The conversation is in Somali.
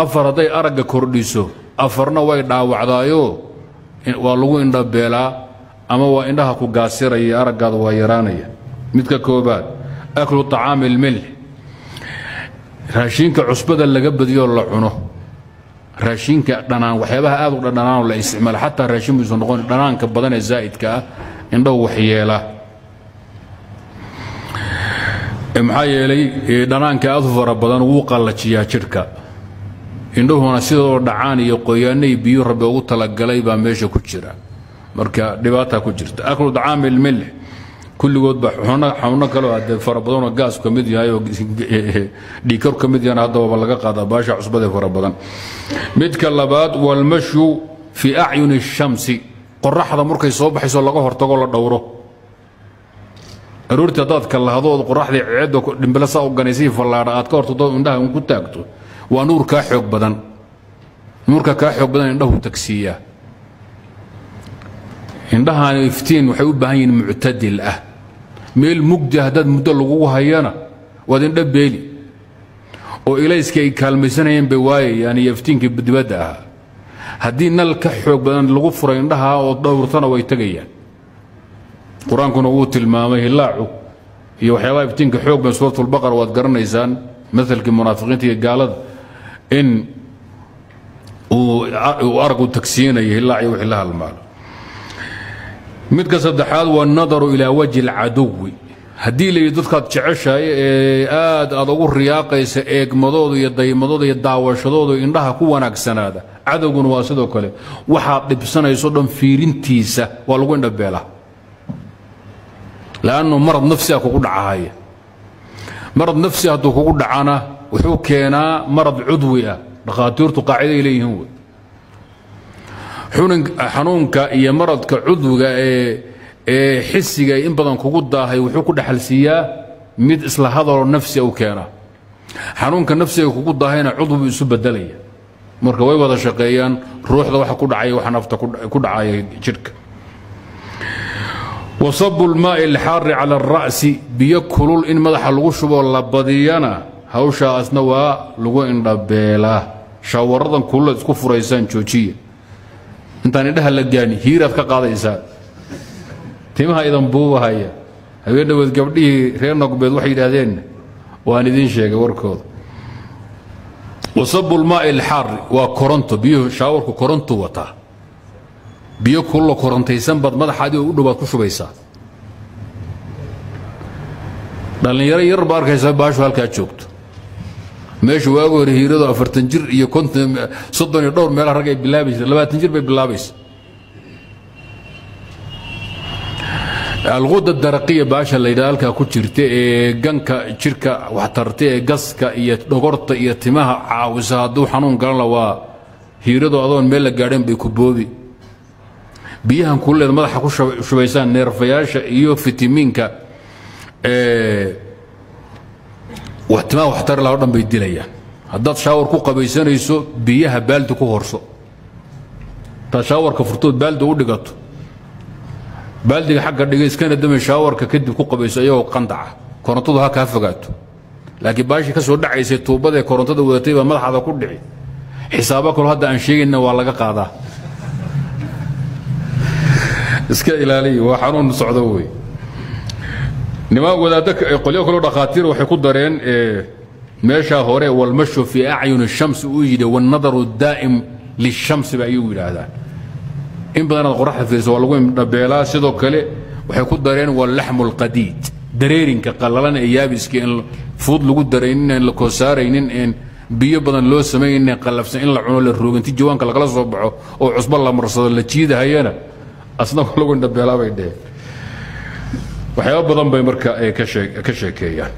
afar haday aragga kordhiso afarna way dhaawacdaayo waa lagu indhabeelaa ama waa indhaha ku gaasiraya araggaada waa yaraanaya midka koobaad aklu طعام الملح raashinka cusbada laga badiyo la cuno raashinka dhanaan waxyaabaha aad u dhanaan la isticmaal xataa raashin bisu noqon dhanaanka badan ee zaa'idka ah indhahu waxyeela maxaa yeelay dhanaanka aad u fara badan wuu qallajiyaa jirka indhuhuna sidoo dhacaan iyo qoyaanay biyo rabbi ugu talagalay baa meesha ku jira marka dhibaata ku jirta aklu طعام الملح kulligood ba xawna kale oo fara badan oo gaas ka mid yahay oo dhiikar ka mid yahay hadaba laga qaada baasha cusbada fara badan midka labaad wal mashu fi a'yun ash-shamsi qorraxda markay soo baxayso laga hortago la dhowro aroorta dadka la hado qorraxda ciidda dhimbilasa oo ganaysi fallaara aad ka hortado indhaha ku taagto waa nuur ka xoog badan nuurka ka xoog badan indhahu tagsiya indhaha iftiin waxay u baahan yihiin mu'tadil ah meel mugdi hadad muddo lagu hayana wad indha beeli oo ilayska ay kaalmaysanayeen bay waayeen iftiinka dibadda ah hadii nal ka xoog badan lagu furay indhaha oo dhowrtana way tagayaan quraankuna uu tilmaamay hilaacu iyo waxyaalaha iftiinka xoog badan suuratul baqara wad garanaysaan midalkii munaafiqiinta iyo gaalada in uu argu tagsiinay hilaaci wixii la halmaalo midka saddexaad waa nadaru ila wajhi al-aduwi hadii la dadka jeceshay aad ugu riyaaqaysa eegmadooda iyo daymadooda iyo daawashadooda indhaha ku wanaagsanaada cadawguna waa sidoo kale waxa dhibsanayso dhan fiirintiisa waa lagu indhabeela laano marad nafsi ah kugu dhacaaya marad nafsi haduu kugu dhacana wuxuu keenaa marad cudwi ah dhaqaatiirtu qaacido ilayhiin xanuunka iyo maradka cudwiga ee xisiga in badan kugu daahay wuxuu ku dhaxalsiiyaa mid isla hadal nafsi oo keena xanuunka nafsiga kugu daahayna cudwi isu bedelaya marka way wada shaqeeyaan ruuxda waxa ku dhacay waxa nafta ku dhacay jirka وصب الماء الحار على الرأس بيكل إن مدح الغشب ولا بدينا هوشا أسنوا لغو إن ربيلا شاوردا كل كفر إنسان شوشية أنت ندها لجاني هيرة كقاضي إنسان تيمها إذا بوها هي هيدا وذكبدي خير نقبل وحيد هذين وأنا دين شيء وركض وصب الماء الحار وكورنتو بيو شاور كورنتو وطا biyo kullo korantaysan bad madaxaadi u dhubaad ku shubaysaa dhalinyaro yar baarkaysa baashu halka joogto meesha waagu hore hiirado 40 jir iyo 50 30 iyo dhowr meel rag ay bilaabaysa 20 jir bay bilaabaysa الغدة الدرقية باشا اللي دالك كوتشرتي جنك شركة وحترتي قصك يدغرت يتمها عاوزها دو حنون قال له هيردو أظن ميل قاعدين بيكبوبي بيهم كل مدح كو شبيسان نيرفياشا iyo fitamiinka waxtama waxtar la dhan bay dilayaan hadad shaawar ku qabaysanayso biyaha baaldi ku horso ta shaawarka furtood baaldi u dhigato baaldiga xagga dhigay iskana dama shaawarka kadib ku qabayso ayoo qandaca korontada ha ka fogaato laakiin baashi ka soo dhacaysay tuubada korontada wadatay ba madaxda ku dhici xisaabo kale hadda aan sheegayna waa laga qaadaa iska ilaaliyo waa xanuun socdo way nima wadaadka qoliyo kale dhaqaatiir waxay ku dareen meesha hore wal mashu fi a'yun ash-shams u yida wan nadaru daa'im lish-shams ba ayuu yiraahdaa in badan qorraxda fiirso waa lagu dhabeelaa sidoo kale waxay ku dareen wal lahmul qadid dareerinka qallalan ee yaabiska in fuud lagu dareenin in la koosaraynin in biyo badan loo sameeyay qallafsan in la cuno la rooganti jawaanka laga soo baxo oo cusbo la marsado la jiidahayana asna lagu dhabeelaa bay dhee waxyaabo badan bay marka ka sheekeeyaan